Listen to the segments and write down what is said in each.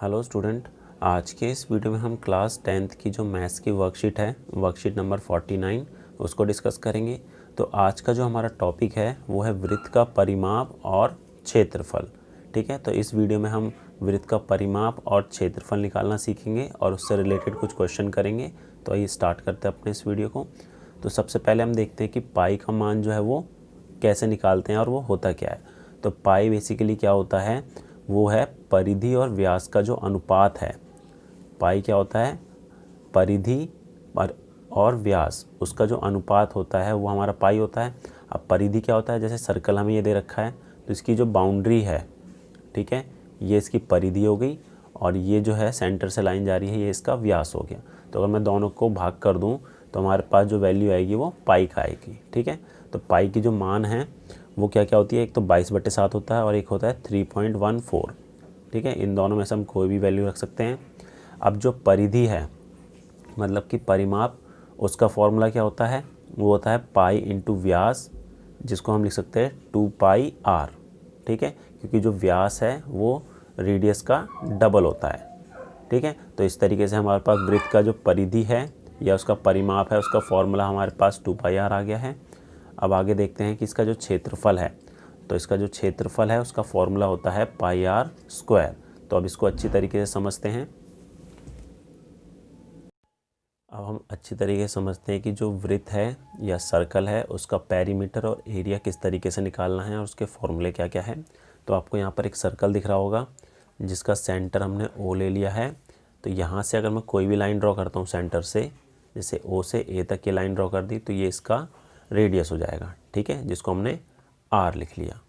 Hello student, आज के इस वीडियो में हम क्लास 10th की जो मैथ्स की वर्कशीट है, वर्कशीट नंबर 49, उसको डिस्कस करेंगे। तो आज का जो हमारा टॉपिक है वो है वृत्त का परिमाप और क्षेत्रफल। ठीक है, तो इस वीडियो में हम वृत्त का परिमाप और क्षेत्रफल निकालना सीखेंगे और उससे रिलेटेड कुछ क्वेश्चन करेंगे। तो आइए स्टार्ट करते हैं अपने इस वीडियो को। तो सबसे पहले हम देखते हैं कि पाई का मान जो है वो कैसे निकालते हैं और वो होता क्या है। तो पाई बेसिकली क्या होता है, वो है परिधि और व्यास का जो अनुपात है। पाई क्या होता है, परिधि और व्यास, उसका जो अनुपात होता है वो हमारा पाई होता है। अब परिधि क्या होता है, जैसे सर्कल हमें ये दे रखा है तो इसकी जो बाउंड्री है, ठीक है, ये इसकी परिधि हो गई और ये जो है सेंटर से लाइन जा रही है, ये इसका व्यास हो गया। तो अगर मैं दोनों को भाग कर दूं तो हमारे पास जो वैल्यू आएगी वो पाई का आएगी। ठीक है, तो पाई की जो मान है वो क्या क्या होती है, एक तो 22/7 होता है और एक होता है 3.14। ठीक है, इन दोनों में से हम कोई भी वैल्यू रख सकते हैं। अब जो परिधि है, मतलब कि परिमाप, उसका फॉर्मूला क्या होता है, वो होता है पाई इंटू व्यास, जिसको हम लिख सकते हैं 2πr। ठीक है, क्योंकि जो व्यास है वो रेडियस का डबल होता है। ठीक है, तो इस तरीके से हमारे पास वृत्त का जो परिधि है या उसका परिमाप है, उसका फॉर्मूला हमारे पास 2πr आ गया है। अब आगे देखते हैं कि इसका जो क्षेत्रफल है, तो इसका जो क्षेत्रफल है उसका फॉर्मूला होता है πr²। तो अब इसको अच्छी तरीके से समझते हैं। अब हम अच्छी तरीके से समझते हैं कि जो वृत्त है या सर्कल है उसका पेरीमीटर और एरिया किस तरीके से निकालना है और उसके फॉर्मूले क्या क्या है। तो आपको यहाँ पर एक सर्कल दिख रहा होगा जिसका सेंटर हमने ओ ले लिया है। तो यहाँ से अगर मैं कोई भी लाइन ड्रॉ करता हूँ सेंटर से, जैसे ओ से ए तक की लाइन ड्रॉ कर दी, तो ये इसका रेडियस हो जाएगा। ठीक है, जिसको हमने आर लिख लिया।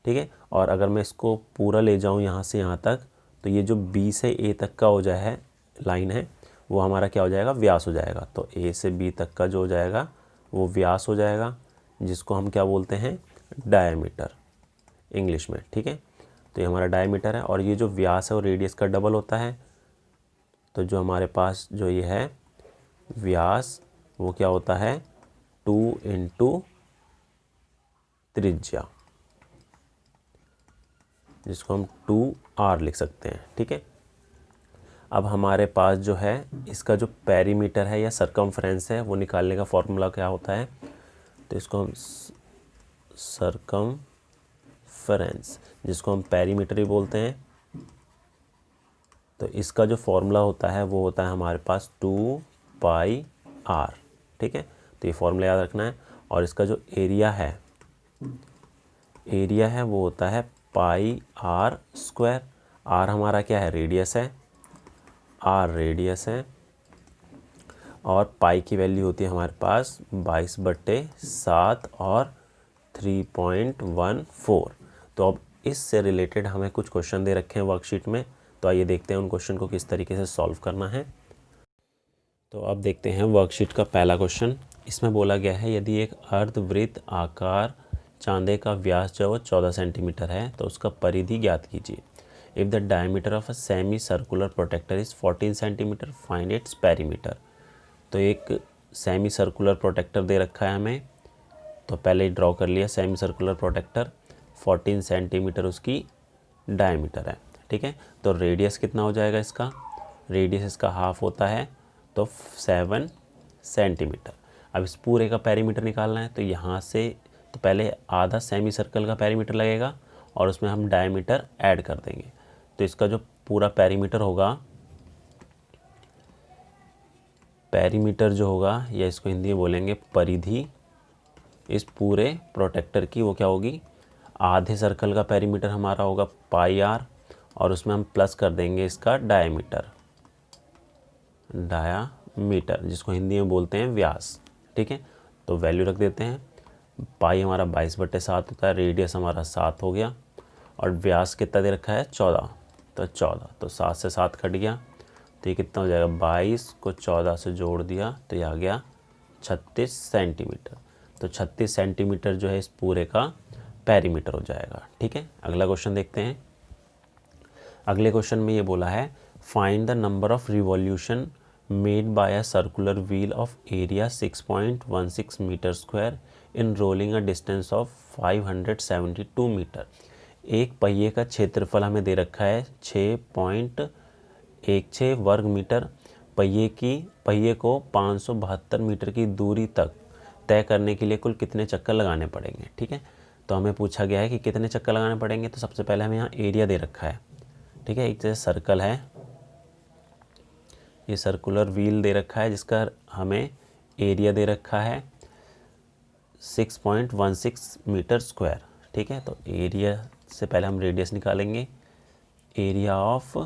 ठीक है, और अगर मैं इसको पूरा ले जाऊँ यहाँ से यहाँ तक, तो ये जो बी से ए तक का हो जाए है लाइन है, वो हमारा क्या हो जाएगा, व्यास हो जाएगा। तो ए से बी तक का जो हो जाएगा वो व्यास हो जाएगा, जिसको हम क्या बोलते हैं, डायमीटर इंग्लिश में। ठीक है, तो ये हमारा डायमीटर है और ये जो व्यास है वो रेडियस का डबल होता है। तो जो हमारे पास जो ये है व्यास, वो क्या होता है, 2 इंटू त्रिज्या, जिसको हम 2r लिख सकते हैं। ठीक है, अब हमारे पास जो है इसका जो पेरीमीटर है या सरकमफ्रेंस है, वो निकालने का फॉर्मूला क्या होता है, तो इसको हम सरकमफ्रेंस, जिसको हम पेरीमीटर ही बोलते हैं, तो इसका जो फॉर्मूला होता है वो होता है हमारे पास 2πr। ठीक है, तो ये फॉर्मूला याद रखना है। और इसका जो एरिया है वो होता है πr²। आर हमारा क्या है, रेडियस है, आर रेडियस है, और पाई की वैल्यू होती है हमारे पास 22/7 और 3.14। तो अब इससे रिलेटेड हमें कुछ क्वेश्चन दे रखे हैं वर्कशीट में। तो आइए देखते हैं उन क्वेश्चन को किस तरीके से सॉल्व करना है। तो अब देखते हैं वर्कशीट का पहला क्वेश्चन। इसमें बोला गया है, यदि एक अर्धवृत्त आकार चांदे का व्यास जो है वो 14 सेंटीमीटर है तो उसका परिधि ज्ञात कीजिए। If the diameter of a semi circular protector is 14 centimetre, find its perimeter. तो एक सेमी सर्कुलर प्रोटेक्टर दे रखा है हमें, तो पहले ही ड्रॉ कर लिया सेमी सर्कुलर प्रोटेक्टर। 14 सेंटीमीटर उसकी डायमीटर है। ठीक है, तो रेडियस कितना हो जाएगा इसका, रेडियस इसका हाफ होता है, तो 7 सेंटीमीटर। अब इस पूरे का पेरीमीटर निकालना है, तो यहाँ से तो पहले आधा सेमी सर्कल का पेरीमीटर लगेगा और उसमें हम डायमीटर ऐड कर देंगे। तो इसका जो पूरा पेरीमीटर होगा, पेरीमीटर जो होगा, या इसको हिंदी में बोलेंगे परिधि, इस पूरे प्रोटेक्टर की वो क्या होगी, आधे सर्कल का पेरीमीटर हमारा होगा πr, और उसमें हम प्लस कर देंगे इसका डायमीटर, जिसको हिंदी में बोलते हैं व्यास। ठीक है, तो वैल्यू रख देते हैं। पाई हमारा 22/7 होता है, रेडियस हमारा 7 हो गया, और व्यास कितना दे रखा है, 14, तो 14, तो 7 से 7 कट गया, तो ये कितना हो जाएगा, 22 को 14 से जोड़ दिया तो ये आ गया 36 सेंटीमीटर। तो 36 सेंटीमीटर जो है इस पूरे का पेरीमीटर हो जाएगा। ठीक है, अगला क्वेश्चन देखते हैं। अगले क्वेश्चन में ये बोला है, find the number of revolution made by a circular wheel of area 6.16 metre square in rolling a distance of 572 metre. एक पहिए का क्षेत्रफल हमें दे रखा है 6.16 16 वर्ग मीटर पहिए को 572 मीटर की दूरी तक तय करने के लिए कुल कितने चक्कर लगाने पड़ेंगे। ठीक है, तो हमें पूछा गया है कि कितने चक्कर लगाने पड़ेंगे। तो सबसे पहले हमें यहाँ एरिया दे रखा है। ठीक है, एक जैसे सर्कल है, ये सर्कुलर व्हील दे रखा है जिसका हमें एरिया दे रखा है 6.16 मीटर स्क्वायर। ठीक है, तो एरिया से पहले हम रेडियस निकालेंगे। एरिया ऑफ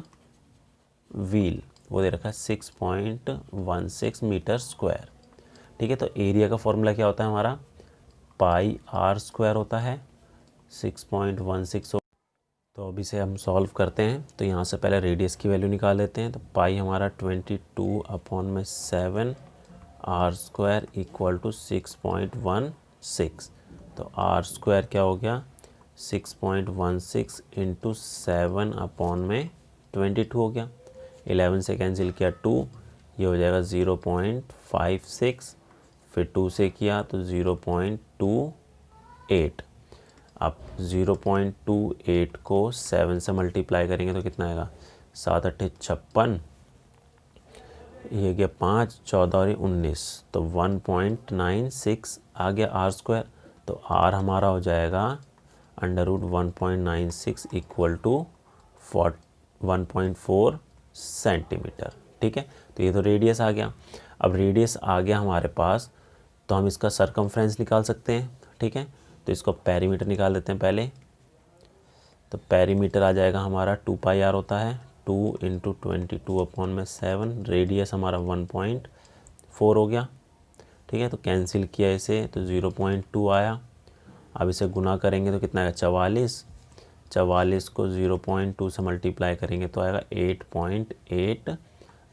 व्हील वो दे रखा है 6.16 मीटर स्क्वायर। ठीक है, तो एरिया का फॉर्मूला क्या होता है हमारा, पाई आर स्क्वायर होता है 6.16। तो अभी से हम सॉल्व करते हैं। तो यहाँ से पहले रेडियस की वैल्यू निकाल लेते हैं। तो पाई हमारा 22/7 आर स्क्वायर इक्वल टू 6.16। तो आर स्क्वायर क्या हो गया, 6.16 इंटू 7/22 हो गया। 11 से कैंसिल किया 2, ये हो जाएगा 0.56, फिर 2 से किया तो 0.28। आप 0.28 को 7 से मल्टीप्लाई करेंगे तो कितना आएगा, 7 8 56, ये गया 5 14 और 19, तो 1.96 आ गया आर स्क्वायर। तो आर हमारा हो जाएगा √1.96 इक्वल टू 1.4 सेंटीमीटर। ठीक है, तो ये तो रेडियस आ गया। अब रेडियस आ गया हमारे पास, तो हम इसका सरकमफ्रेंस निकाल सकते हैं। ठीक है, तो इसको पेरीमीटर निकाल देते हैं पहले। तो पेरीमीटर आ जाएगा हमारा 2πr होता है, 2 इंटू 22/7। रेडियस हमारा 1.4 हो गया। ठीक है, तो कैंसिल किया इसे तो 0.2 आया। अब इसे गुना करेंगे तो कितना आएगा, 44। 44 को 0.2 से मल्टीप्लाई करेंगे तो आएगा 8.8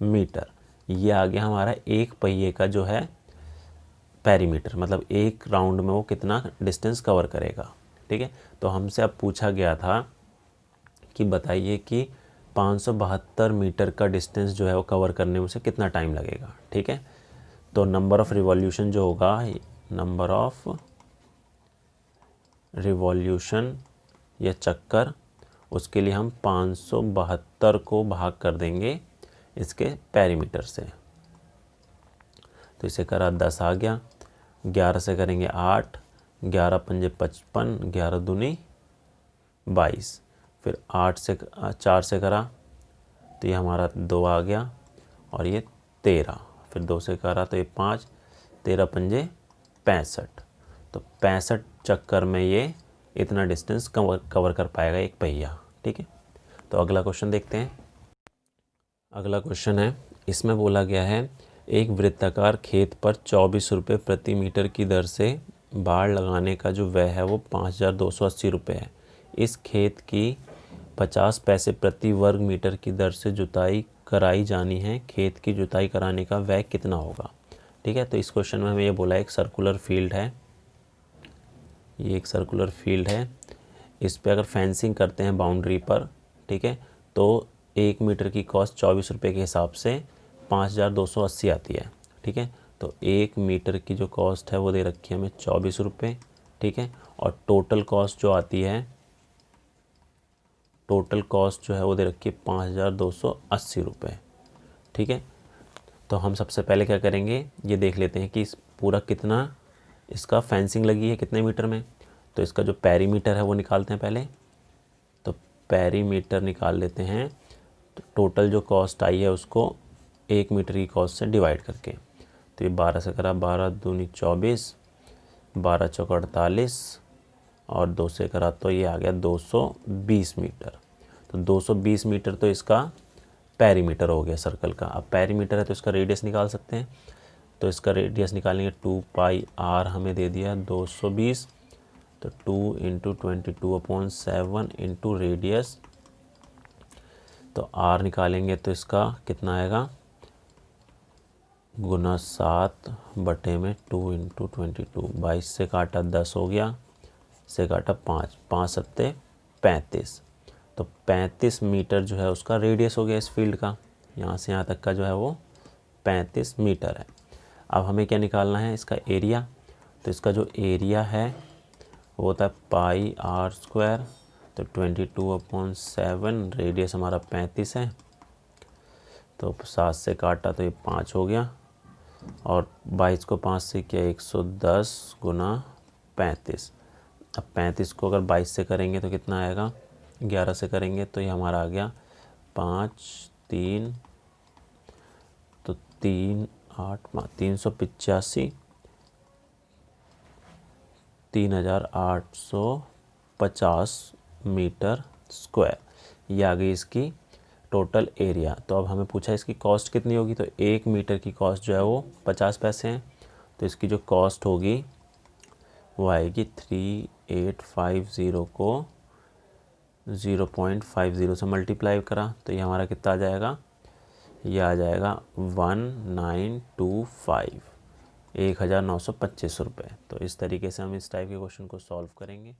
मीटर। ये आ गया हमारा एक पहिए का जो है पेरीमीटर, मतलब एक राउंड में वो कितना डिस्टेंस कवर करेगा। ठीक है, तो हमसे अब पूछा गया था कि बताइए कि 572 मीटर का डिस्टेंस जो है वो कवर करने में उसे कितना टाइम लगेगा। ठीक है, तो नंबर ऑफ़ रिवॉल्यूशन जो होगा, नंबर ऑफ रिवॉल्यूशन या चक्कर, उसके लिए हम 572 को भाग कर देंगे इसके पेरीमीटर से। तो इसे करा 10 आ गया, 11 से करेंगे 8, 11 पंजे 55, 11 दूनी 22, फिर 8 से 4 से करा तो ये हमारा 2 आ गया और ये 13, फिर 2 से करा तो ये 5, 13 पंजे 65। तो 65 चक्कर में ये इतना डिस्टेंस कवर कर पाएगा एक पहिया। ठीक है, तो अगला क्वेश्चन देखते हैं। अगला क्वेश्चन है, इसमें बोला गया है एक वृत्ताकार खेत पर 24 रुपये प्रति मीटर की दर से बाड़ लगाने का जो व्यय है वो 5280 रुपये है। इस खेत की 50 पैसे प्रति वर्ग मीटर की दर से जुताई कराई जानी है। खेत की जुताई कराने का व्यय कितना होगा। ठीक है, तो इस क्वेश्चन में हमें ये बोला एक सर्कुलर फील्ड है, ये एक सर्कुलर फील्ड है। इस पे अगर फेंसिंग करते हैं बाउंड्री पर, ठीक है, तो 1 मीटर की कॉस्ट 24 रुपये के हिसाब से 5280 आती है। ठीक है, तो 1 मीटर की जो कॉस्ट है वो दे रखी है हमें 24 रुपये। ठीक है, और टोटल कॉस्ट जो आती है, टोटल कॉस्ट जो है वो दे रखी है 5280 रुपये। ठीक है, तो हम सबसे पहले क्या करेंगे, ये देख लेते हैं कि इस पूरा कितना इसका फेंसिंग लगी है, कितने मीटर में। तो इसका जो पेरीमीटर है वो निकालते हैं पहले। तो पेरीमीटर निकाल लेते हैं, तो टोटल जो कॉस्ट आई है उसको 1 मीटर की कॉस्ट से डिवाइड करके। तो ये 12 से करा, 12 दूनी 24, 12 चौक 48 और 2 से करा तो ये आ गया 220 मीटर। तो 220 मीटर तो इसका पेरीमीटर हो गया सर्कल का। अब पेरीमीटर है तो इसका रेडियस निकाल सकते हैं। तो इसका रेडियस निकालेंगे, 2πr हमें दे दिया 220, तो 2 इंटू 22/7 इंटू रेडियस। तो r निकालेंगे तो इसका कितना आएगा, गुना 7/2 इंटू 22। 22 से काटा 10 हो गया, से काटा 5, 5 7 35। तो 35 मीटर जो है उसका रेडियस हो गया इस फील्ड का। यहाँ से यहाँ तक का जो है वो 35 मीटर है। अब हमें क्या निकालना है, इसका एरिया। तो इसका जो एरिया है वो होता है πr²। तो 22/7, रेडियस हमारा 35 है, तो 7 से काटा तो ये 5 हो गया, और 22 को 5 से किया 110 गुना 35। अब 35 को अगर 22 से करेंगे तो कितना आएगा, 11 से करेंगे तो ये हमारा आ गया 5 3, तो 3 8 385, 3850 मीटर स्क्वायर, ये आ गई इसकी टोटल एरिया। तो अब हमें पूछा इसकी कॉस्ट कितनी होगी, तो 1 मीटर की कॉस्ट जो है वो 50 पैसे हैं, तो इसकी जो कॉस्ट होगी वो आएगी 3850 को 0.50 से मल्टीप्लाई करा तो ये हमारा कितना आ जाएगा, ये आ जाएगा 1925 1925 रुपये। तो इस तरीके से हम इस टाइप के क्वेश्चन को सॉल्व करेंगे।